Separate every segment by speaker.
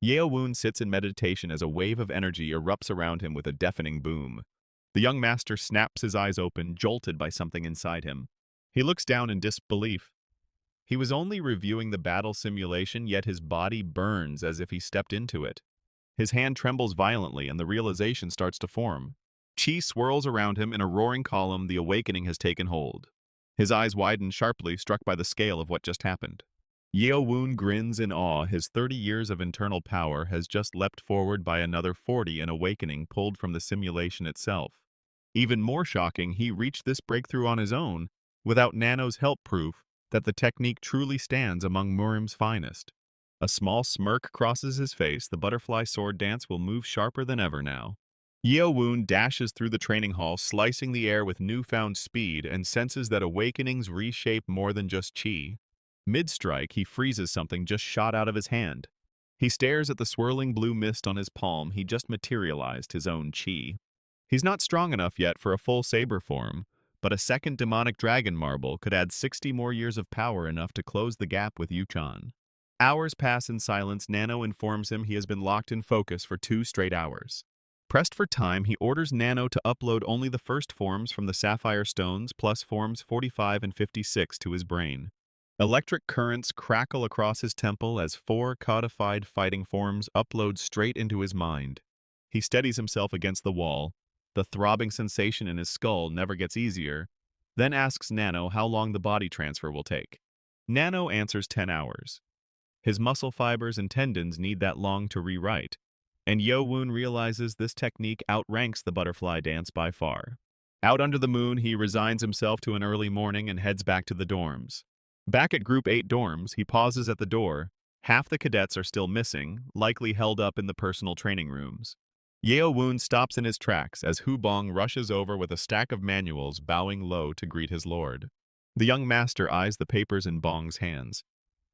Speaker 1: Yeo-Woon sits in meditation as a wave of energy erupts around him with a deafening boom. The young master snaps his eyes open, jolted by something inside him. He looks down in disbelief. He was only reviewing the battle simulation, yet his body burns as if he stepped into it. His hand trembles violently, and the realization starts to form. Chi swirls around him in a roaring column. The awakening has taken hold. His eyes widen sharply, struck by the scale of what just happened. Yeo-Woon grins in awe. His 30 years of internal power has just leapt forward by another 40, an awakening pulled from the simulation itself. Even more shocking, he reached this breakthrough on his own, without Nano's help, proof that the technique truly stands among Murim's finest. A small smirk crosses his face. The butterfly sword dance will move sharper than ever now. Yeo-Woon dashes through the training hall, slicing the air with newfound speed, and senses that awakenings reshape more than just chi. Mid-strike, he freezes something just shot out of his hand. He stares at the swirling blue mist on his palm. He just materialized his own chi. He's not strong enough yet for a full saber form, but a second demonic dragon marble could add 60 more years of power, enough to close the gap with Yuchan. Hours pass in silence. Nano informs him he has been locked in focus for 2 straight hours. Pressed for time, he orders Nano to upload only the first forms from the sapphire stones plus forms 45 and 56 to his brain. Electric currents crackle across his temple as 4 codified fighting forms upload straight into his mind. He steadies himself against the wall. The throbbing sensation in his skull never gets easier, then asks Nano how long the body transfer will take. Nano answers 10 hours. His muscle fibers and tendons need that long to rewrite, and Yeo-Woon realizes this technique outranks the butterfly dance by far. Out under the moon, he resigns himself to an early morning and heads back to the dorms. Back at Group 8 dorms, he pauses at the door. Half the cadets are still missing, likely held up in the personal training rooms. Yeo-Woon stops in his tracks as Hubong rushes over with a stack of manuals, bowing low to greet his lord. The young master eyes the papers in Bong's hands.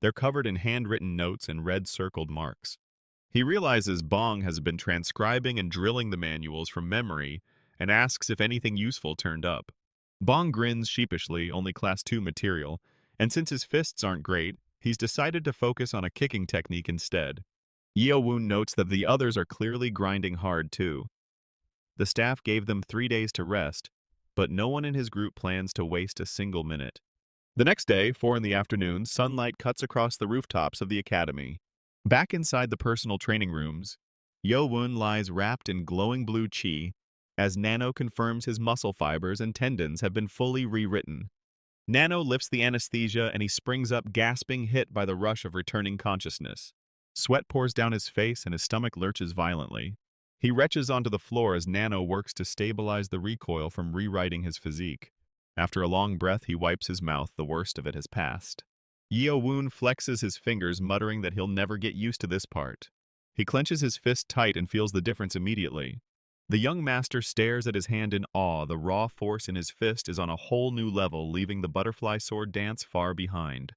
Speaker 1: They're covered in handwritten notes and red circled marks. He realizes Bong has been transcribing and drilling the manuals from memory and asks if anything useful turned up. Bong grins sheepishly, only Class 2 material, and since his fists aren't great, he's decided to focus on a kicking technique instead. Yeo-Woon notes that the others are clearly grinding hard too. The staff gave them 3 days to rest, but no one in his group plans to waste a single minute. The next day, 4 in the afternoon, sunlight cuts across the rooftops of the academy. Back inside the personal training rooms, Yeo-Woon lies wrapped in glowing blue chi as Nano confirms his muscle fibers and tendons have been fully rewritten. Nano lifts the anesthesia and he springs up, gasping, hit by the rush of returning consciousness. Sweat pours down his face and his stomach lurches violently. He retches onto the floor as Nano works to stabilize the recoil from rewriting his physique. After a long breath, he wipes his mouth. The worst of it has passed. Yeo-Woon flexes his fingers, muttering that he'll never get used to this part. He clenches his fist tight and feels the difference immediately. The young master stares at his hand in awe. The raw force in his fist is on a whole new level, leaving the butterfly sword dance far behind.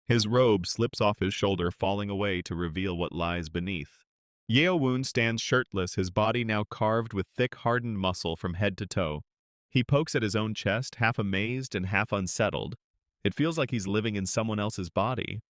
Speaker 1: His robe slips off his shoulder, falling away to reveal what lies beneath. Yeo-Woon stands shirtless, his body now carved with thick, hardened muscle from head to toe. He pokes at his own chest, half amazed and half unsettled. It feels like he's living in someone else's body.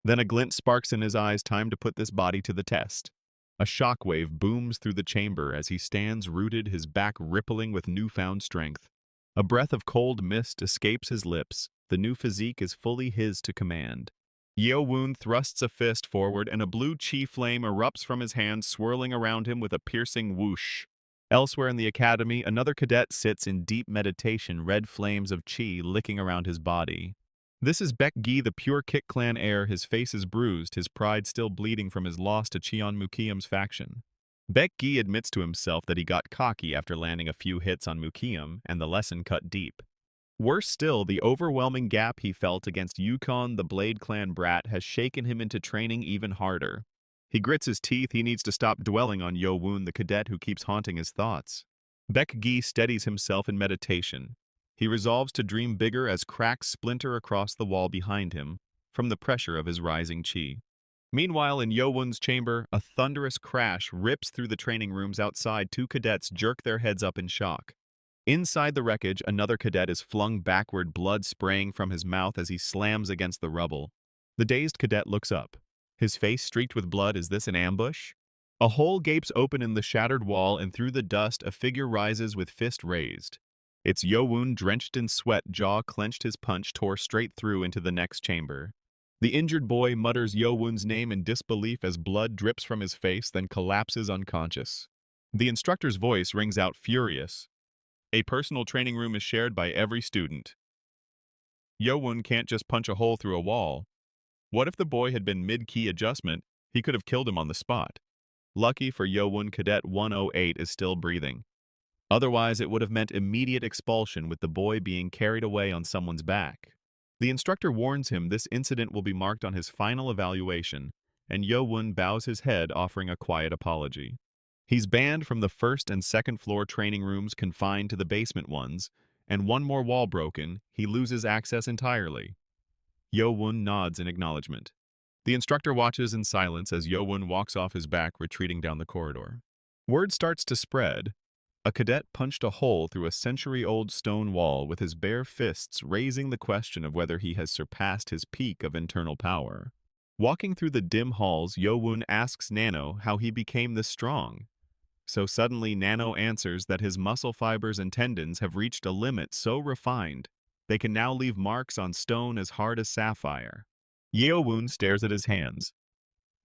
Speaker 1: Then a glint sparks in his eyes. Time to put this body to the test. A shockwave booms through the chamber as he stands rooted, his back rippling with newfound strength. A breath of cold mist escapes his lips. The new physique is fully his to command. Yeo-Woon thrusts a fist forward and a blue chi flame erupts from his hand, swirling around him with a piercing whoosh. Elsewhere in the academy, another cadet sits in deep meditation, red flames of chi licking around his body. This is Baek-gi, the pure Kik Clan heir. His face is bruised, his pride still bleeding from his loss to Cheon Mukium's faction. Baek-gi admits to himself that he got cocky after landing a few hits on Mukium, and the lesson cut deep. Worse still, the overwhelming gap he felt against Yukon, the Blade Clan brat, has shaken him into training even harder. He grits his teeth. He needs to stop dwelling on Yeo-Woon, the cadet who keeps haunting his thoughts. Baek-gi steadies himself in meditation. He resolves to dream bigger as cracks splinter across the wall behind him from the pressure of his rising chi. Meanwhile, in Yeo-Woon's chamber, a thunderous crash rips through the training rooms outside. 2 cadets jerk their heads up in shock. Inside the wreckage, another cadet is flung backward, blood spraying from his mouth as he slams against the rubble. The dazed cadet looks up. his face streaked with blood. Is this an ambush? A hole gapes open in the shattered wall, and through the dust a figure rises with fist raised. It's Yeo-Woon, drenched in sweat, jaw clenched. His punch tore straight through into the next chamber. The injured boy mutters Yeo-Woon's name in disbelief as blood drips from his face, then collapses unconscious. The instructor's voice rings out furious. A personal training room is shared by every student. Yeo-Woon can't just punch a hole through a wall. What if the boy had been mid-key adjustment? He could have killed him on the spot. Lucky for Yeo-Woon, Cadet 108 is still breathing. Otherwise, it would have meant immediate expulsion, with the boy being carried away on someone's back. The instructor warns him this incident will be marked on his final evaluation, and Yeo-Woon bows his head, offering a quiet apology. He's banned from the first and second floor training rooms, confined to the basement ones, and one more wall broken, he loses access entirely. Yeo-Woon nods in acknowledgement. The instructor watches in silence as Yeo-Woon walks off his back, retreating down the corridor. Word starts to spread. A cadet punched a hole through a century-old stone wall with his bare fists, raising the question of whether he has surpassed his peak of internal power. Walking through the dim halls, Yeo-Woon asks Nano how he became this strong. So suddenly Nano answers that his muscle fibers and tendons have reached a limit so refined they can now leave marks on stone as hard as sapphire. Yeo-Woon stares at his hands.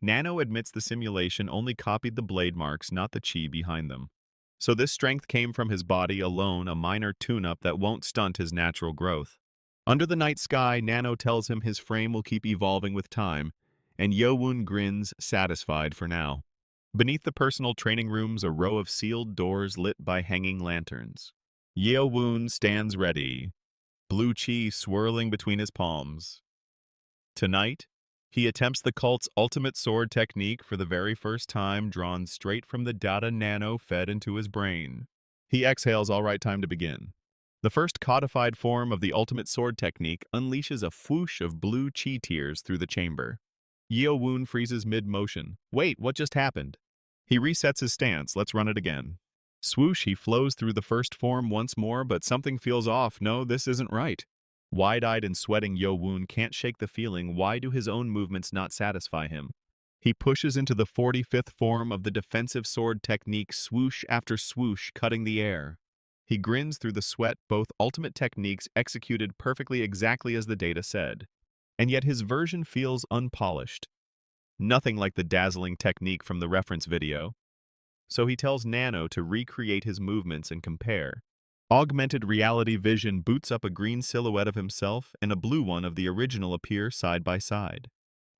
Speaker 1: Nano admits the simulation only copied the blade marks, not the chi behind them. So this strength came from his body alone, a minor tune-up that won't stunt his natural growth. Under the night sky, Nano tells him his frame will keep evolving with time, and Yeo-Woon grins, satisfied for now. Beneath the personal training rooms, a row of sealed doors lit by hanging lanterns. Yeo-Woon stands ready, blue chi swirling between his palms. Tonight, he attempts the cult's ultimate sword technique for the very first time, drawn straight from the data Nano fed into his brain. He exhales. All right, time to begin. The first codified form of the ultimate sword technique unleashes a whoosh of blue chi tears through the chamber. Yeo-Woon freezes mid-motion. Wait, what just happened? He resets his stance. Let's run it again. Swoosh, he flows through the first form once more, but something feels off. No, this isn't right. Wide-eyed and sweating, Yeo-Woon can't shake the feeling. Why do his own movements not satisfy him? He pushes into the 45th form of the defensive sword technique, swoosh after swoosh, cutting the air. He grins through the sweat, both ultimate techniques executed perfectly, exactly as the data said. And yet his version feels unpolished. Nothing like the dazzling technique from the reference video. So he tells Nano to recreate his movements and compare. Augmented reality vision boots up a green silhouette of himself and a blue one of the original appear side by side.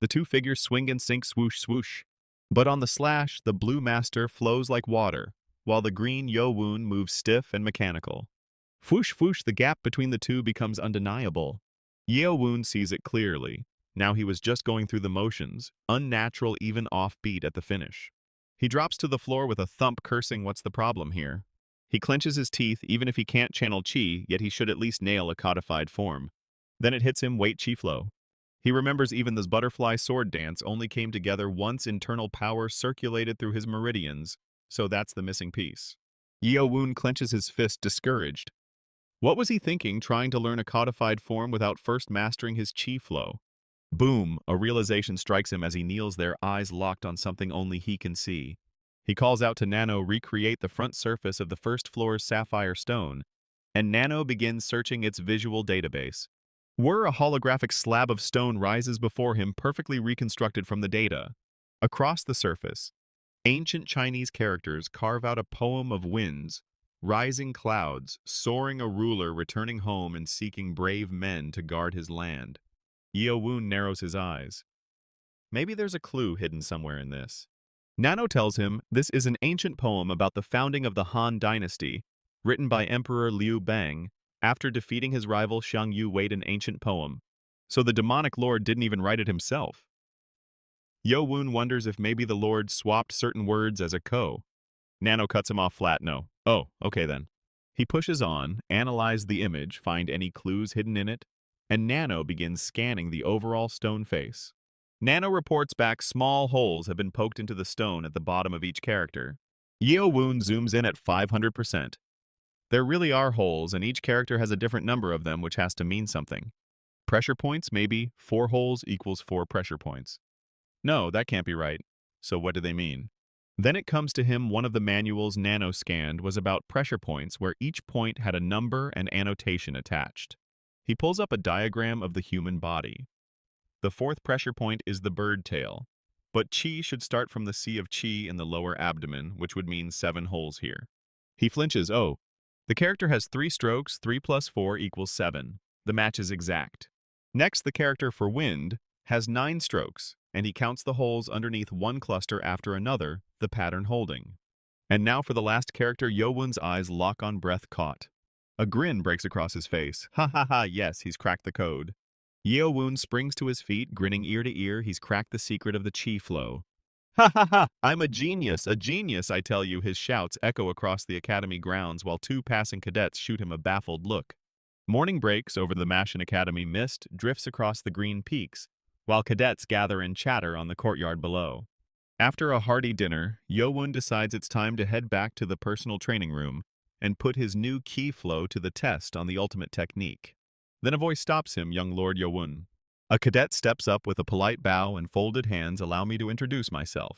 Speaker 1: The two figures swing and sink, swoosh, swoosh. But on the slash, the blue master flows like water, while the green Yeo-Woon moves stiff and mechanical. Whoosh, whoosh, the gap between the two becomes undeniable. Yeo-Woon sees it clearly. Now he was just going through the motions, unnatural, even offbeat at the finish. He drops to the floor with a thump, cursing, what's the problem here? He clenches his teeth. Even if he can't channel chi, yet he should at least nail a codified form. Then it hits him, wait, chi flow. He remembers even this butterfly sword dance only came together once internal power circulated through his meridians, so that's the missing piece. Yeo-Woon clenches his fist, discouraged. What was he thinking, trying to learn a codified form without first mastering his chi flow? Boom, a realization strikes him as he kneels there, eyes locked on something only he can see. He calls out to Nano, recreate the front surface of the first floor's sapphire stone, and Nano begins searching its visual database. Where a holographic slab of stone rises before him, perfectly reconstructed from the data. Across the surface, ancient Chinese characters carve out a poem of winds, rising clouds, soaring a ruler returning home and seeking brave men to guard his land. Yeo-Woon narrows his eyes. Maybe there's a clue hidden somewhere in this. Nano tells him this is an ancient poem about the founding of the Han dynasty, written by Emperor Liu Bang, after defeating his rival Xiang Yu. Wait, an ancient poem. So the demonic lord didn't even write it himself. Yeo-Woon wonders if maybe the lord swapped certain words as a co. Nano cuts him off flat. No. Oh, okay then. He pushes on, analyze the image, find any clues hidden in it, and Nano begins scanning the overall stone face. Nano reports back small holes have been poked into the stone at the bottom of each character. Yeo-Woon zooms in at 500%. There really are holes, and each character has a different number of them, which has to mean something. Pressure points, maybe 4 holes equals 4 pressure points. No, that can't be right. So what do they mean? Then it comes to him one of the manuals Nano scanned was about pressure points where each point had a number and annotation attached. He pulls up a diagram of the human body. The fourth pressure point is the bird tail. But chi should start from the sea of chi in the lower abdomen, which would mean 7 holes here. He flinches. Oh, the character has 3 strokes, 3 plus 4 equals 7. The match is exact. Next, the character for wind has 9 strokes, and he counts the holes underneath one cluster after another, the pattern holding. And now for the last character, Yeo-Woon's eyes lock on breath caught. A grin breaks across his face. Ha ha ha, yes, he's cracked the code. Yeo-Woon springs to his feet, grinning ear to ear. He's cracked the secret of the chi flow. Ha ha ha! I'm a genius, I tell you, his shouts echo across the academy grounds while 2 passing cadets shoot him a baffled look. Morning breaks over the Machine Academy mist drifts across the green peaks, while cadets gather and chatter on the courtyard below. After a hearty dinner, Yeo-Woon decides it's time to head back to the personal training room and put his new ki flow to the test on the ultimate technique. Then a voice stops him, young Lord Yeo-Woon. A cadet steps up with a polite bow and folded hands. Allow me to introduce myself.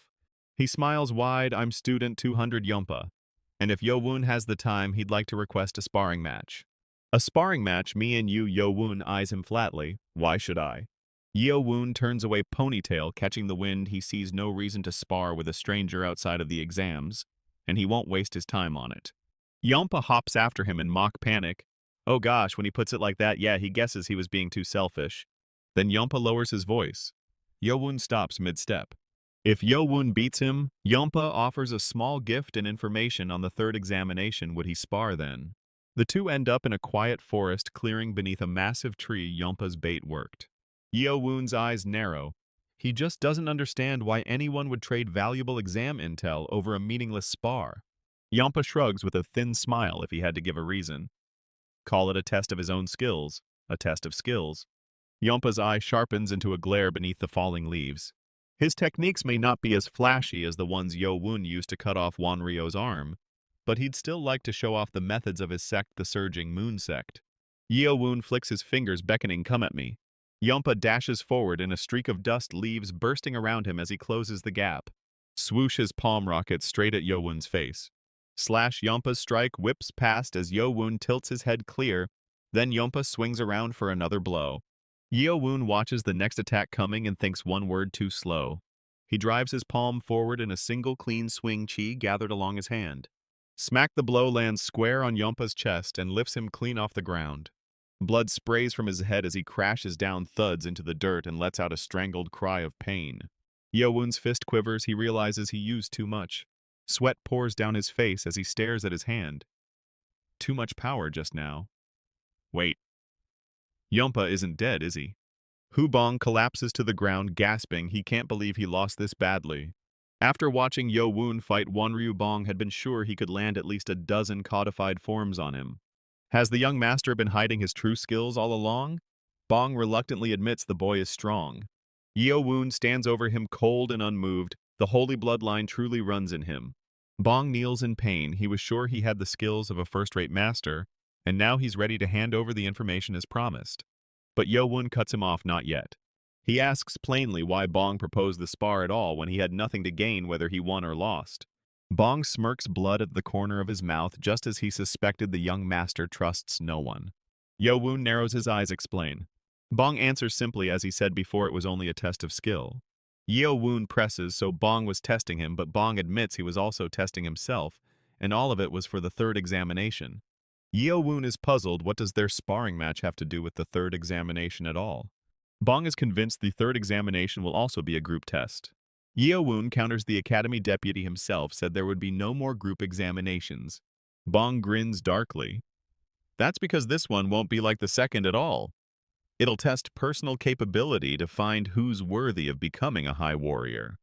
Speaker 1: He smiles wide. I'm student 200 Yompa. And if Yeo-Woon has the time, he'd like to request a sparring match. A sparring match, me and you, Yeo-Woon eyes him flatly. Why should I? Yeo-Woon turns away, ponytail catching the wind. He sees no reason to spar with a stranger outside of the exams, and he won't waste his time on it. Yompa hops after him in mock panic. Oh gosh, when he puts it like that, yeah, he guesses he was being too selfish. Then Yompa lowers his voice. Yeo-Woon stops mid-step. If Yeo-Woon beats him, Yompa offers a small gift and information on the 3rd examination. Would he spar then? The two end up in a quiet forest clearing beneath a massive tree. Yompa's bait worked. Yeo-Woon's eyes narrow. He just doesn't understand why anyone would trade valuable exam intel over a meaningless spar. Yompa shrugs with a thin smile if he had to give a reason. Call it a test of his own skills, a test of skills. Yompa's eye sharpens into a glare beneath the falling leaves. His techniques may not be as flashy as the ones Yeo-Woon used to cut off Wanryo's arm, but he'd still like to show off the methods of his sect, the Surging Moon Sect. Yeo-Woon flicks his fingers, beckoning, come at me. Yompa dashes forward and a streak of dust leaves bursting around him as he closes the gap. Swoosh, his palm rockets straight at Yeo-Woon's face. Slash, Yompa's strike whips past as Yeo-Woon tilts his head clear, then Yompa swings around for another blow. Yeo-Woon watches the next attack coming and thinks one word too slow. He drives his palm forward in a single clean swing, chi gathered along his hand. Smack, the blow lands square on Yompa's chest and lifts him clean off the ground. Blood sprays from his head as he crashes down thuds into the dirt and lets out a strangled cry of pain. Yeo-Woon's fist quivers. He realizes he used too much. Sweat pours down his face as he stares at his hand. Too much power just now. Wait. Yompa isn't dead, is he? Hubong collapses to the ground, gasping. He can't believe he lost this badly. After watching Yeo-Woon fight Wanryu, Bong had been sure he could land at least a dozen codified forms on him. Has the young master been hiding his true skills all along? Bong reluctantly admits the boy is strong. Yeo-Woon stands over him cold and unmoved. The holy bloodline truly runs in him. Bong kneels in pain. He was sure he had the skills of a first-rate master, and now he's ready to hand over the information as promised. But Yeo-Woon cuts him off, not yet. He asks plainly why Bong proposed the spar at all when he had nothing to gain whether he won or lost. Bong smirks, blood at the corner of his mouth, just as he suspected. The young master trusts no one. Yeo-Woon narrows his eyes, explain. Bong answers simply, as he said before, it was only a test of skill. Yeo-Woon presses, so Bong was testing him, but Bong admits he was also testing himself, and all of it was for the 3rd examination. Yeo-Woon is puzzled. What does their sparring match have to do with the 3rd examination at all? Bong is convinced the 3rd examination will also be a group test. Yeo-Woon counters. The academy deputy himself said there would be no more group examinations. Bong grins darkly. That's because this one won't be like the 2nd at all. It'll test personal capability to find who's worthy of becoming a high warrior.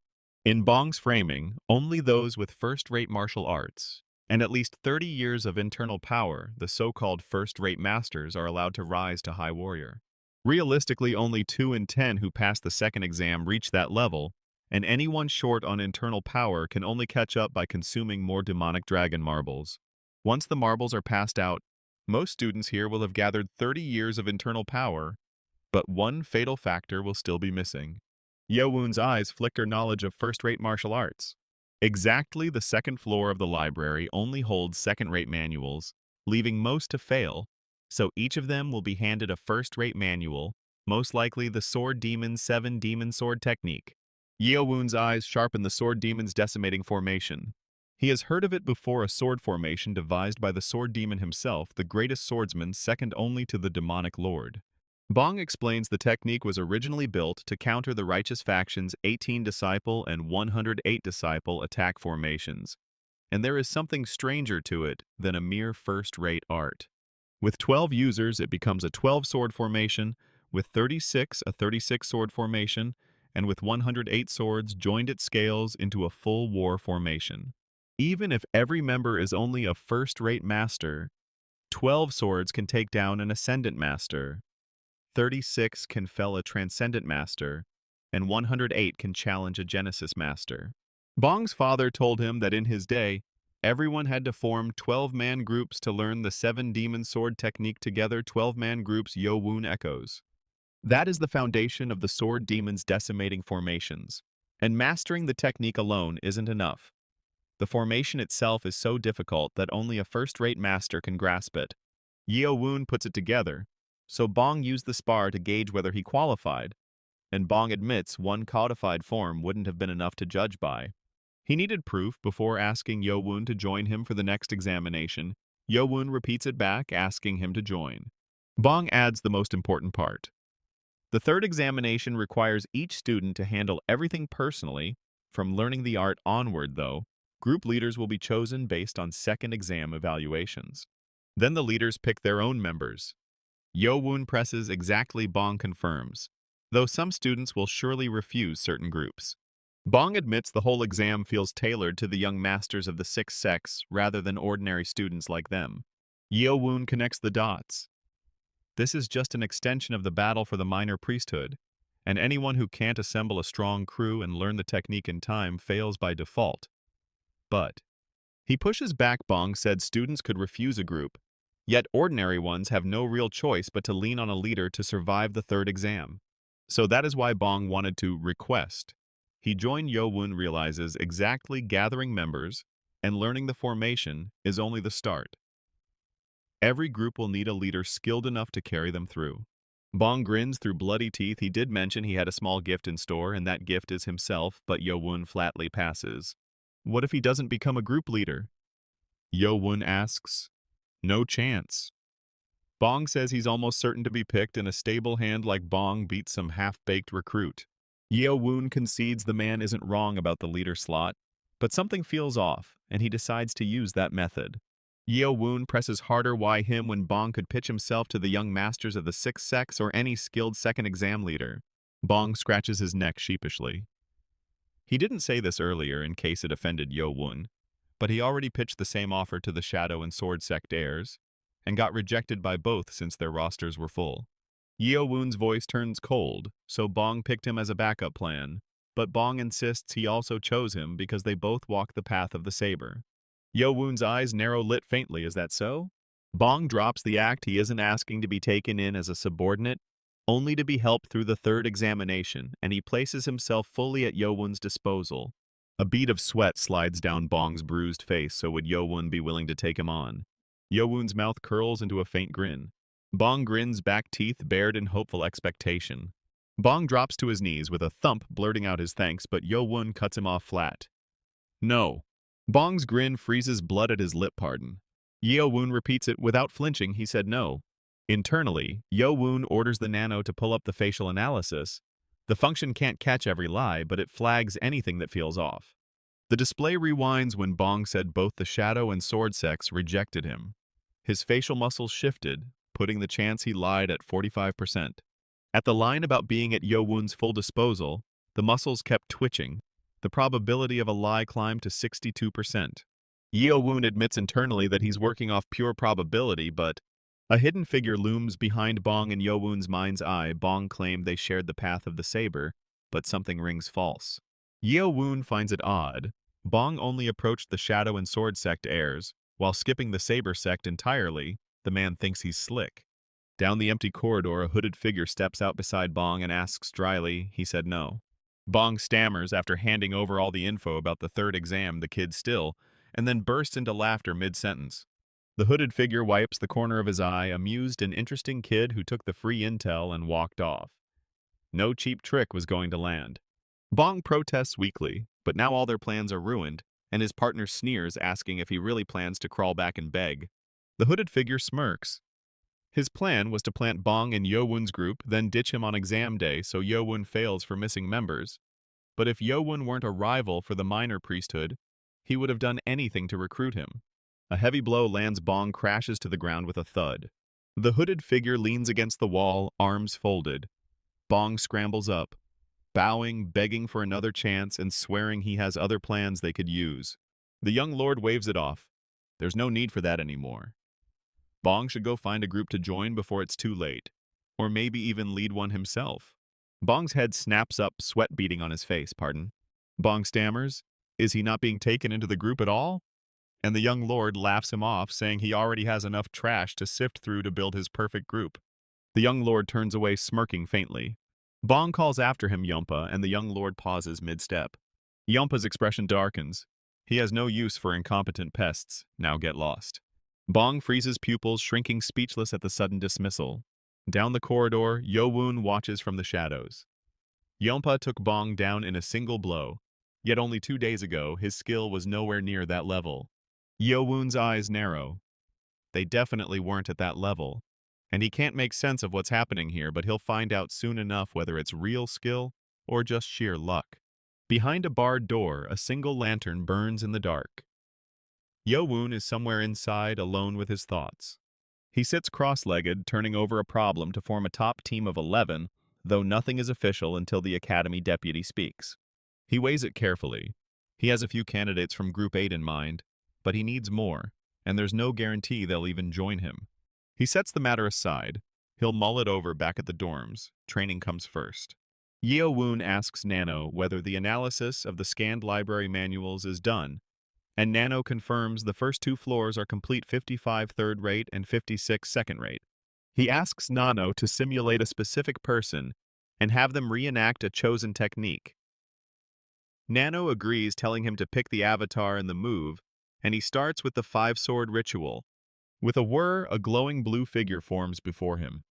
Speaker 1: In Bong's framing, only those with first-rate martial arts and at least 30 years of internal power, the so-called first-rate masters, are allowed to rise to high warrior. Realistically, only 2 in 10 who pass the 2nd exam reach that level, and anyone short on internal power can only catch up by consuming more demonic dragon marbles. Once the marbles are passed out, most students here will have gathered 30 years of internal power, but one fatal factor will still be missing. Yeo-Woon's eyes flicker knowledge of first-rate martial arts. Exactly the second floor of the library only holds second-rate manuals, leaving most to fail, so each of them will be handed a first-rate manual, most likely the Sword Demon's 7 Demon Sword Technique. Yeo-Woon's eyes sharpen the Sword Demon's decimating formation. He has heard of it before, a sword formation devised by the Sword Demon himself, the greatest swordsman second only to the demonic lord. Bong explains the technique was originally built to counter the righteous faction's 18 disciple and 108 disciple attack formations, and there is something stranger to it than a mere first-rate art. With 12 users, it becomes a 12-sword formation, with 36 a 36-sword formation, and with 108 swords joined it scales into a full war formation. Even if every member is only a first-rate master, 12 swords can take down an ascendant master, 36 can fell a transcendent master, and 108 can challenge a genesis master. Bong's father told him that in his day, everyone had to form 12-man groups to learn the 7 demon sword technique together. 12-man groups Yeo-Woon echoes. That is the foundation of the sword demon's decimating formations, and mastering the technique alone isn't enough. The formation itself is so difficult that only a first-rate master can grasp it. Yeo-Woon puts it together, so Bong used the spar to gauge whether he qualified, and Bong admits one codified form wouldn't have been enough to judge by. He needed proof before asking Yeo-Woon to join him for the next examination. Yeo-Woon repeats it back, asking him to join. Bong adds the most important part. The third examination requires each student to handle everything personally. From learning the art onward, though, group leaders will be chosen based on second exam evaluations. Then the leaders pick their own members. Yeo-Woon presses exactly, Bong confirms, though some students will surely refuse certain groups. Bong admits the whole exam feels tailored to the young masters of the sixth sex rather than ordinary students like them. Yeo-Woon connects the dots. This is just an extension of the battle for the minor priesthood, and anyone who can't assemble a strong crew and learn the technique in time fails by default. But he pushes back. Bong said students could refuse a group, yet ordinary ones have no real choice but to lean on a leader to survive the third exam. So that is why Bong wanted to request. He joined. Yeo-Woon realizes exactly gathering members and learning the formation is only the start. Every group will need a leader skilled enough to carry them through. Bong grins through bloody teeth. He did mention he had a small gift in store, and that gift is himself, but Yeo-Woon flatly passes. What if he doesn't become a group leader? Yeo-Woon asks. No chance. Bong says he's almost certain to be picked, and a stable hand like Bong beats some half-baked recruit. Yeo-Woon concedes the man isn't wrong about the leader slot, but something feels off, and he decides to use that method. Yeo-Woon presses harder. Why him when Bong could pitch himself to the young masters of the sixth sex or any skilled second exam leader? Bong scratches his neck sheepishly. He didn't say this earlier in case it offended Yeo-Woon, but he already pitched the same offer to the Shadow and Sword Sect heirs, and got rejected by both since their rosters were full. Yeo-Woon's voice turns cold, so Bong picked him as a backup plan, but Bong insists he also chose him because they both walk the path of the saber. Yeo-Woon's eyes narrow, lit faintly. Is that so? Bong drops the act. He isn't asking to be taken in as a subordinate, only to be helped through the third examination, and he places himself fully at Yeo-Woon's disposal. A bead of sweat slides down Bong's bruised face. So would Yeo-Woon be willing to take him on? Yeo-Woon's mouth curls into a faint grin. Bong grins back, teeth bared in hopeful expectation. Bong drops to his knees with a thump, blurting out his thanks, but Yeo-Woon cuts him off flat. No. Bong's grin freezes blood at his lip. Pardon. Yeo-Woon repeats it without flinching. He said no. Internally, Yeo-Woon orders the Nano to pull up the facial analysis. The function can't catch every lie, but it flags anything that feels off. The display rewinds when Bong said both the Shadow and Sword Sects rejected him. His facial muscles shifted, putting the chance he lied at 45%. At the line about being at Yeo-Woon's full disposal, the muscles kept twitching. The probability of a lie climbed to 62%. Yeo-Woon admits internally that he's working off pure probability, but a hidden figure looms behind Bong in Yeo-Woon's mind's eye. Bong claimed they shared the path of the saber, but something rings false. Yeo-Woon finds it odd. Bong only approached the Shadow and Sword Sect heirs, while skipping the Saber Sect entirely. The man thinks he's slick. Down the empty corridor, a hooded figure steps out beside Bong and asks dryly. He said no. Bong stammers after handing over all the info about the third exam, the kid still, and then bursts into laughter mid-sentence. The hooded figure wipes the corner of his eye, amused an interesting kid who took the free intel and walked off. No cheap trick was going to land. Bong protests weakly, but now all their plans are ruined, and his partner sneers, asking if he really plans to crawl back and beg. The hooded figure smirks. His plan was to plant Bong in Yeo-Woon's group, then ditch him on exam day so Yeo-Woon fails for missing members. But if Yeo-Woon weren't a rival for the minor priesthood, he would have done anything to recruit him. A heavy blow lands. Bong crashes to the ground with a thud. The hooded figure leans against the wall, arms folded. Bong scrambles up, bowing, begging for another chance, and swearing he has other plans they could use. The young lord waves it off. There's no need for that anymore. Bong should go find a group to join before it's too late, or maybe even lead one himself. Bong's head snaps up, sweat beading on his face, pardon. Bong stammers, is he not being taken into the group at all? And the young lord laughs him off, saying he already has enough trash to sift through to build his perfect group. The young lord turns away, smirking faintly. Bong calls after him Yompa, and the young lord pauses mid-step. Yompa's expression darkens. He has no use for incompetent pests. Now get lost. Bong freezes pupils, shrinking speechless at the sudden dismissal. Down the corridor, Yeo-Woon watches from the shadows. Yompa took Bong down in a single blow, yet only 2 days ago his skill was nowhere near that level. Yeo-Woon's eyes narrow. They definitely weren't at that level, and he can't make sense of what's happening here, but he'll find out soon enough whether it's real skill or just sheer luck. Behind a barred door, a single lantern burns in the dark. Yeo-Woon is somewhere inside, alone with his thoughts. He sits cross-legged, turning over a problem to form a top team of 11, though nothing is official until the Academy deputy speaks. He weighs it carefully. He has a few candidates from Group 8 in mind, but he needs more, and there's no guarantee they'll even join him. He sets the matter aside. He'll mull it over back at the dorms. Training comes first. Yeo-Woon asks Nano whether the analysis of the scanned library manuals is done, and Nano confirms the first 2 floors are complete: 55 third rate and 56 second rate. He asks Nano to simulate a specific person and have them reenact a chosen technique. Nano agrees, telling him to pick the avatar and the move, and he starts with the 5-sword ritual. With a whir, a glowing blue figure forms before him.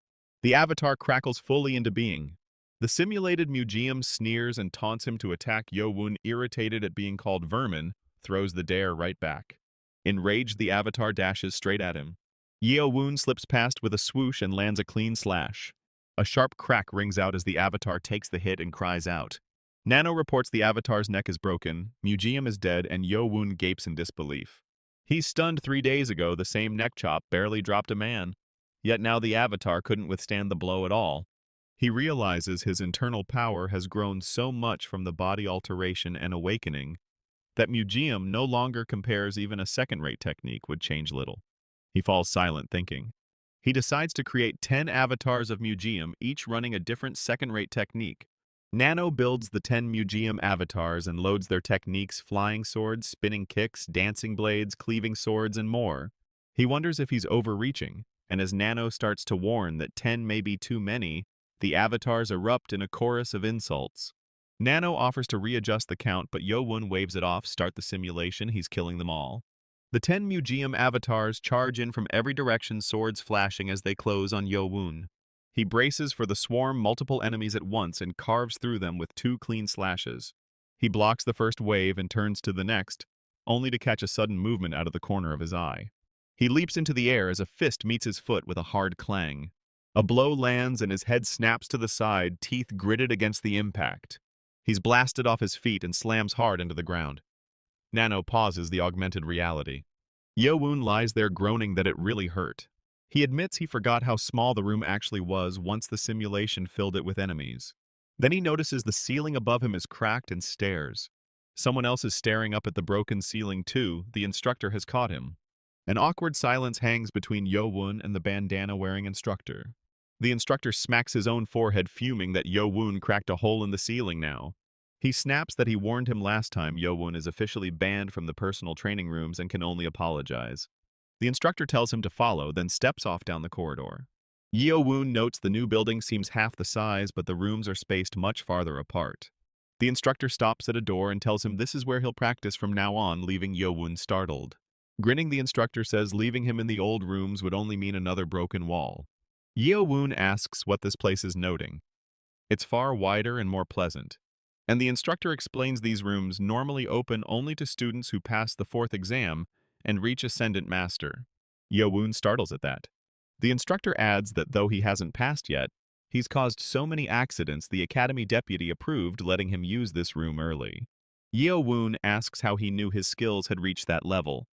Speaker 1: The avatar crackles fully into being. The simulated Murim sneers and taunts him to attack. Yeo-Woon, irritated at being called vermin, throws the dare right back. Enraged, the avatar dashes straight at him. Yeo-Woon slips past with a swoosh and lands a clean slash. A sharp crack rings out as the avatar takes the hit and cries out. Nano reports the avatar's neck is broken, Murim is dead, and Yeo-Woon gapes in disbelief. He's stunned. 3 days ago, the same neck chop barely dropped a man. Yet now the avatar couldn't withstand the blow at all. He realizes his internal power has grown so much from the body alteration and awakening that Murim no longer compares. Even a second-rate technique would change little. He falls silent, thinking. He decides to create 10 avatars of Murim, each running a different second-rate technique. Nano builds the 10 Murim avatars and loads their techniques: flying swords, spinning kicks, dancing blades, cleaving swords, and more. He wonders if he's overreaching, and as Nano starts to warn that 10 may be too many, the avatars erupt in a chorus of insults. Nano offers to readjust the count, but Yeo-Woon waves it off. Start the simulation, he's killing them all. The 10 Murim avatars charge in from every direction, swords flashing as they close on Yeo-Woon. He braces for the swarm, multiple enemies at once, and carves through them with 2 clean slashes. He blocks the first wave and turns to the next, only to catch a sudden movement out of the corner of his eye. He leaps into the air as a fist meets his foot with a hard clang. A blow lands and his head snaps to the side, teeth gritted against the impact. He's blasted off his feet and slams hard into the ground. Nano pauses the augmented reality. Yeo-Woon lies there groaning that it really hurt. He admits he forgot how small the room actually was once the simulation filled it with enemies. Then he notices the ceiling above him is cracked and stares. Someone else is staring up at the broken ceiling too. The instructor has caught him. An awkward silence hangs between Yeo-Woon and the bandana-wearing instructor. The instructor smacks his own forehead, fuming that Yeo-Woon cracked a hole in the ceiling now. He snaps that he warned him last time. Yeo-Woon is officially banned from the personal training rooms and can only apologize. The instructor tells him to follow, then steps off down the corridor. Yeo-Woon notes the new building seems half the size, but the rooms are spaced much farther apart. The instructor stops at a door and tells him this is where he'll practice from now on, leaving Yeo-Woon startled. Grinning, the instructor says leaving him in the old rooms would only mean another broken wall. Yeo-Woon asks what this place is noting. It's far wider and more pleasant. And the instructor explains these rooms normally open only to students who pass the 4th exam and reach Ascendant Master. Yeo-Woon startles at that. The instructor adds that though he hasn't passed yet, he's caused so many accidents the Academy deputy approved letting him use this room early. Yeo-Woon asks how he knew his skills had reached that level.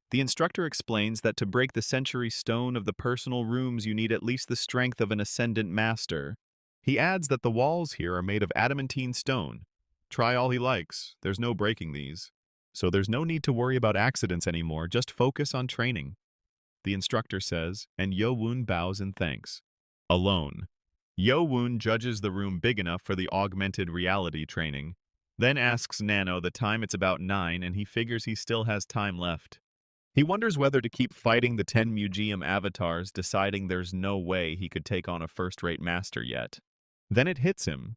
Speaker 1: The instructor explains that to break the century stone of the personal rooms you need at least the strength of an Ascendant Master. He adds that the walls here are made of adamantine stone. Try all he likes, there's no breaking these. So there's no need to worry about accidents anymore, just focus on training. The instructor says, and Yeo-Woon bows in thanks. Alone. Yeo-Woon judges the room big enough for the augmented reality training, then asks Nano the time. It's about 9 and he figures he still has time left. He wonders whether to keep fighting the 10 Museum avatars, deciding there's no way he could take on a first-rate master yet. Then it hits him.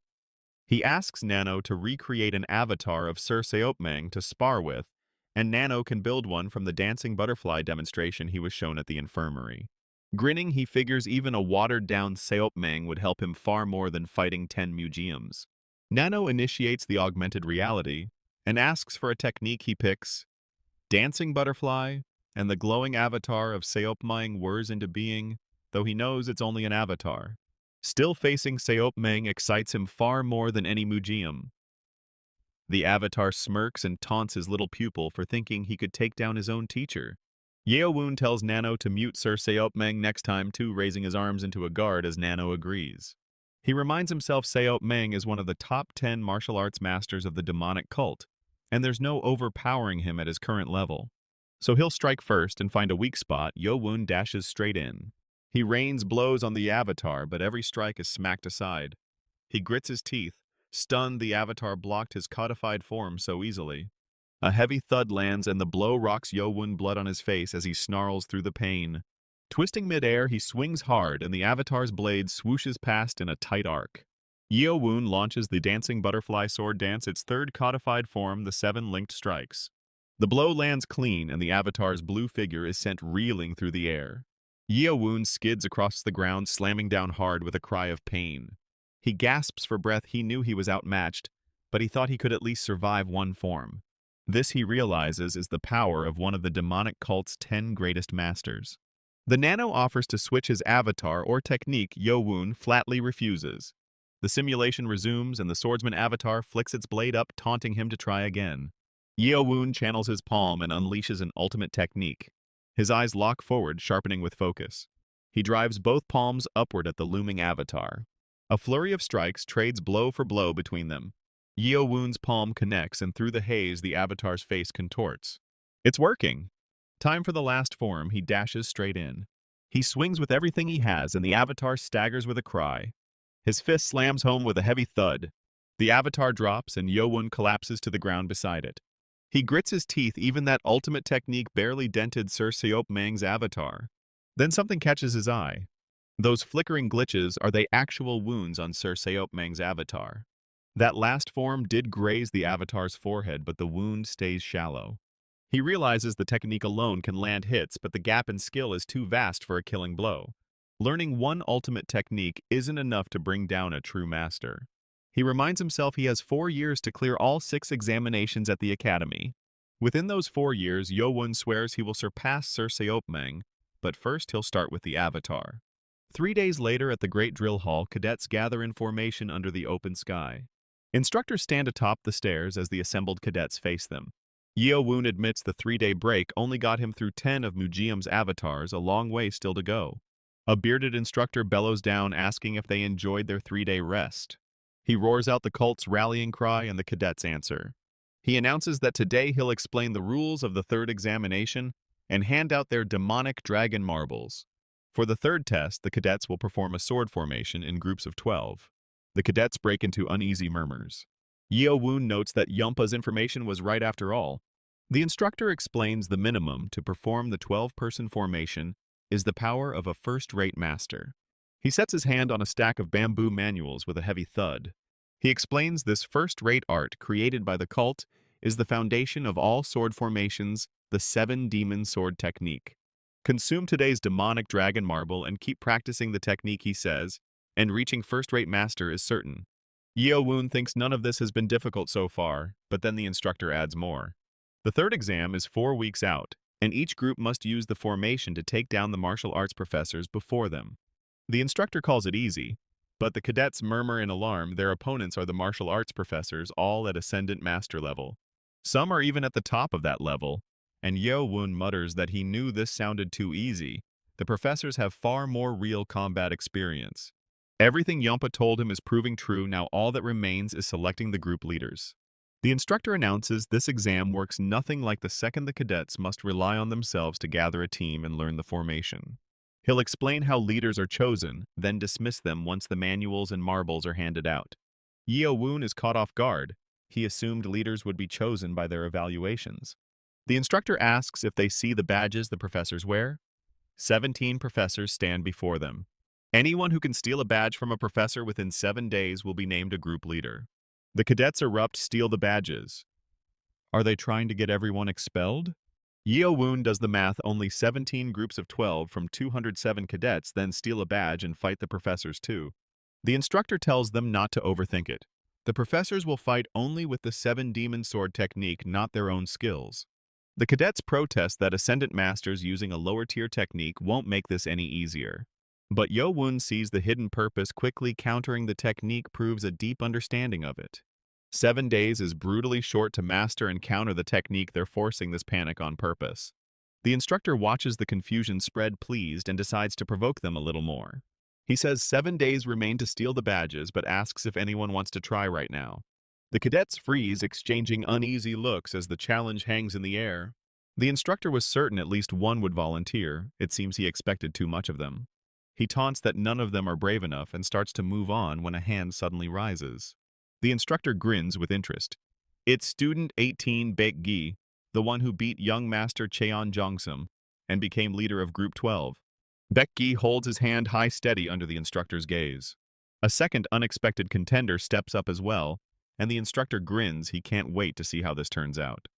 Speaker 1: He asks Nano to recreate an avatar of Sir Seopmang to spar with, and Nano can build one from the dancing butterfly demonstration he was shown at the infirmary. Grinning, he figures even a watered-down Seopmang would help him far more than fighting 10 museums. Nano initiates the augmented reality and asks for a technique. He picks dancing butterfly, and the glowing avatar of Seopmang whirs into being, though he knows it's only an avatar. Still facing Seopmang excites him far more than any museum. The avatar smirks and taunts his little pupil for thinking he could take down his own teacher. Yeo-Woon tells Nano to mute Sir Seopmang next time too, raising his arms into a guard as Nano agrees. He reminds himself Seopmang is one of the top 10 martial arts masters of the demonic cult, and there's no overpowering him at his current level. So he'll strike first and find a weak spot. Yeo-Woon dashes straight in. He rains blows on the avatar, but every strike is smacked aside. He grits his teeth. Stunned, the avatar blocked his codified form so easily. A heavy thud lands and the blow rocks Yeo-Woon blood on his face as he snarls through the pain. Twisting midair, he swings hard and the avatar's blade swooshes past in a tight arc. Yeo-Woon launches the dancing butterfly sword dance, its 3rd codified form, the 7 linked strikes. The blow lands clean and the avatar's blue figure is sent reeling through the air. Yeo-Woon skids across the ground, slamming down hard with a cry of pain. He gasps for breath. He knew he was outmatched, but he thought he could at least survive one form. This, he realizes, is the power of one of the demonic cult's 10 greatest masters. The Nano offers to switch his avatar or technique. Yeo-Woon flatly refuses. The simulation resumes and the swordsman avatar flicks its blade up, taunting him to try again. Yeo-Woon channels his palm and unleashes an ultimate technique. His eyes lock forward, sharpening with focus. He drives both palms upward at the looming avatar. A flurry of strikes trades blow for blow between them. Yeo-Woon's palm connects, and through the haze, the avatar's face contorts. It's working! Time for the last form. He dashes straight in. He swings with everything he has, and the avatar staggers with a cry. His fist slams home with a heavy thud. The avatar drops, and Yeo-Woon collapses to the ground beside it. He grits his teeth. Even that ultimate technique barely dented Sir Seopmang's avatar. Then something catches his eye. Those flickering glitches are the actual wounds on Sir Seopmang's avatar. That last form did graze the avatar's forehead, but the wound stays shallow. He realizes the technique alone can land hits, but the gap in skill is too vast for a killing blow. Learning one ultimate technique isn't enough to bring down a true master. He reminds himself he has 4 years to clear all 6 examinations at the academy. Within those 4 years, Yeo-Woon swears he will surpass Sir Seopmang, but first he'll start with the avatar. 3 days later at the Great Drill Hall, cadets gather in formation under the open sky. Instructors stand atop the stairs as the assembled cadets face them. Yeo-Woon admits the 3-day break only got him through 10 of Mujium's avatars, a long way still to go. A bearded instructor bellows down, asking if they enjoyed their 3-day rest. He roars out the cult's rallying cry and the cadets answer. He announces that today he'll explain the rules of the 3rd examination and hand out their demonic dragon marbles. For the 3rd test, the cadets will perform a sword formation in groups of 12. The cadets break into uneasy murmurs. Yeo-Woon notes that Yumpa's information was right after all. The instructor explains the minimum to perform the 12-person formation is the power of a first-rate master. He sets his hand on a stack of bamboo manuals with a heavy thud. He explains this first-rate art created by the cult is the foundation of all sword formations, the seven demon sword technique. Consume today's demonic dragon marble and keep practicing the technique, he says, and reaching first-rate master is certain. Yeo-Woon thinks none of this has been difficult so far, but then the instructor adds more. The third exam is 4 weeks out, and each group must use the formation to take down the martial arts professors before them. The instructor calls it easy, but the cadets murmur in alarm their opponents are the martial arts professors, all at ascendant master level. Some are even at the top of that level, and Yeo-Woon mutters that he knew this sounded too easy. The professors have far more real combat experience. Everything Yompa told him is proving true. Now all that remains is selecting the group leaders. The instructor announces this exam works nothing like the second the cadets must rely on themselves to gather a team and learn the formation. He'll explain how leaders are chosen, then dismiss them once the manuals and marbles are handed out. Yeo-Woon is caught off guard. He assumed leaders would be chosen by their evaluations. The instructor asks if they see the badges the professors wear. 17 professors stand before them. Anyone who can steal a badge from a professor within 7 days will be named a group leader. The cadets erupt, steal the badges. Are they trying to get everyone expelled? Yeo-Woon does the math. Only 17 groups of 12 from 207 cadets then steal a badge and fight the professors too. The instructor tells them not to overthink it. The professors will fight only with the 7 demon sword technique, not their own skills. The cadets protest that ascendant masters using a lower-tier technique won't make this any easier. But Yeo-Woon sees the hidden purpose. Quickly countering the technique proves a deep understanding of it. 7 days is brutally short to master and counter the technique. They're forcing this panic on purpose. The instructor watches the confusion spread, pleased, and decides to provoke them a little more. He says 7 days remain to steal the badges, but asks if anyone wants to try right now. The cadets freeze, exchanging uneasy looks as the challenge hangs in the air. The instructor was certain at least one would volunteer. It seems he expected too much of them. He taunts that none of them are brave enough and starts to move on when a hand suddenly rises. The instructor grins with interest. It's student 18 Baek-gi, the one who beat young master Cheon Jong-sum and became leader of Group 12. Baek-gi holds his hand high, steady under the instructor's gaze. A second unexpected contender steps up as well, and the instructor grins. He can't wait to see how this turns out.